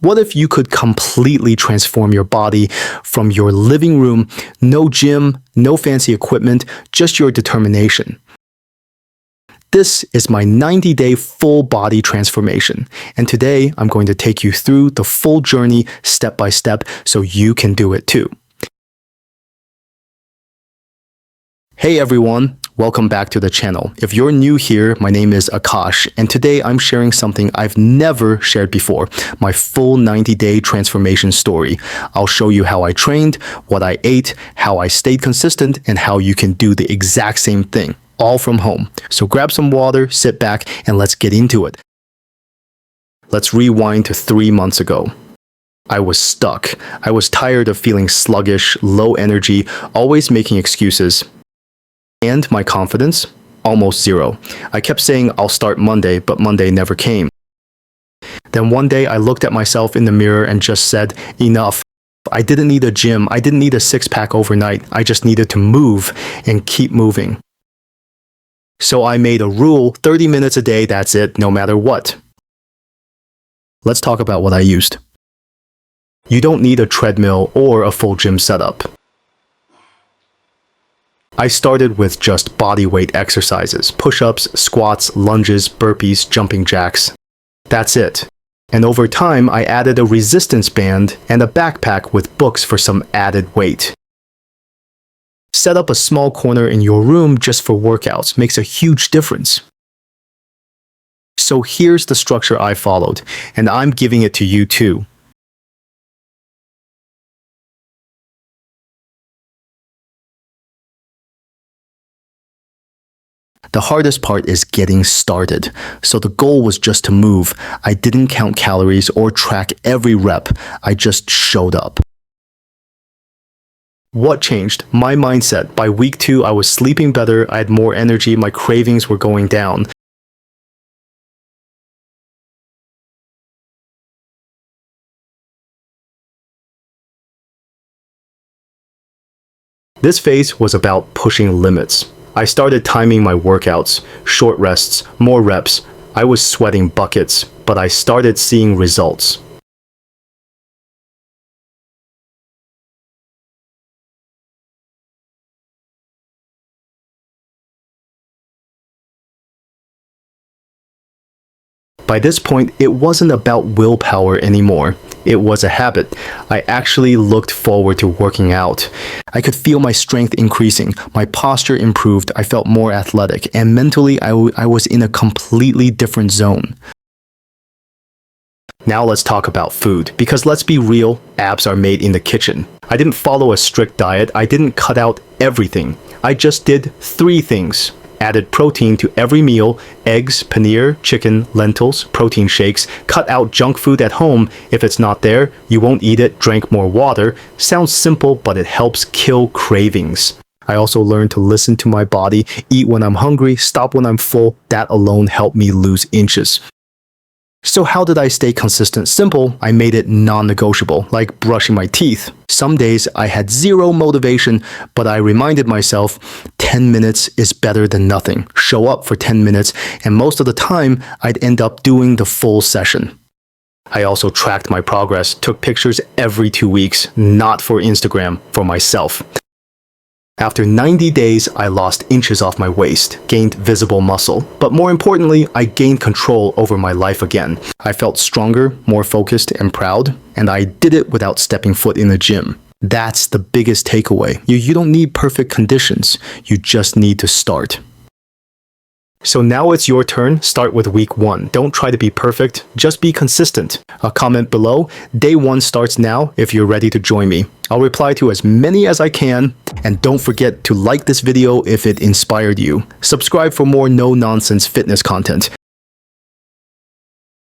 What if you could completely transform your body from your living room, no gym, no fancy equipment, just your determination? This is my 90-day full body transformation, and today I'm going to take you through the full journey step by step so you can do it too. Hey everyone, welcome back to the channel. If you're new here, my name is Akash, and today I'm sharing something I've never shared before, my full 90-day transformation story. I'll show you how I trained, what I ate, how I stayed consistent, and how you can do the exact same thing, all from home. So grab some water, sit back, and let's get into it. Let's rewind to 3 months ago. I was stuck. I was tired of feeling sluggish, low energy, always making excuses. And my confidence? Almost zero. I kept saying I'll start Monday, but Monday never came. Then one day I looked at myself in the mirror and just said, enough. I didn't need a gym. I didn't need a six-pack overnight. I just needed to move and keep moving. So I made a rule, 30 minutes a day, that's it, no matter what. Let's talk about what I used. You don't need a treadmill or a full gym setup. I started with just body weight exercises, push-ups, squats, lunges, burpees, jumping jacks. That's it. And over time, I added a resistance band and a backpack with books for some added weight. Set up a small corner in your room just for workouts makes a huge difference. So here's the structure I followed, and I'm giving it to you too. The hardest part is getting started, so the goal was just to move. I didn't count calories or track every rep, I just showed up. What changed? My mindset. By week 2, I was sleeping better, I had more energy, my cravings were going down. This phase was about pushing limits. I started timing my workouts, short rests, more reps. I was sweating buckets, but I started seeing results. By this point, it wasn't about willpower anymore. It was a habit. I actually looked forward to working out. I could feel my strength increasing, my posture improved, I felt more athletic, and mentally I was in a completely different zone. Now let's talk about food, because let's be real, abs are made in the kitchen. I didn't follow a strict diet, I didn't cut out everything. I just did 3 things. Added protein to every meal, eggs, paneer, chicken, lentils, protein shakes, cut out junk food at home. If it's not there, you won't eat it, drank more water. Sounds simple, but it helps kill cravings. I also learned to listen to my body, eat when I'm hungry, stop when I'm full. That alone helped me lose inches. So how did I stay consistent? Simple, I made it non-negotiable, like brushing my teeth. Some days I had zero motivation, but I reminded myself 10 minutes is better than nothing. Show up for 10 minutes, and most of the time I'd end up doing the full session. I also tracked my progress, took pictures every 2 weeks, not for Instagram, for myself. After 90 days, I lost inches off my waist, gained visible muscle, but more importantly, I gained control over my life again. I felt stronger, more focused, and proud, and I did it without stepping foot in the gym. That's the biggest takeaway. You don't need perfect conditions, you just need to start. So now it's your turn. Start with week 1. Don't try to be perfect, just be consistent. A comment below. Day 1 starts now if you're ready to join me. I'll reply to as many as I can, and don't forget to like this video if it inspired you. Subscribe for more no-nonsense fitness content.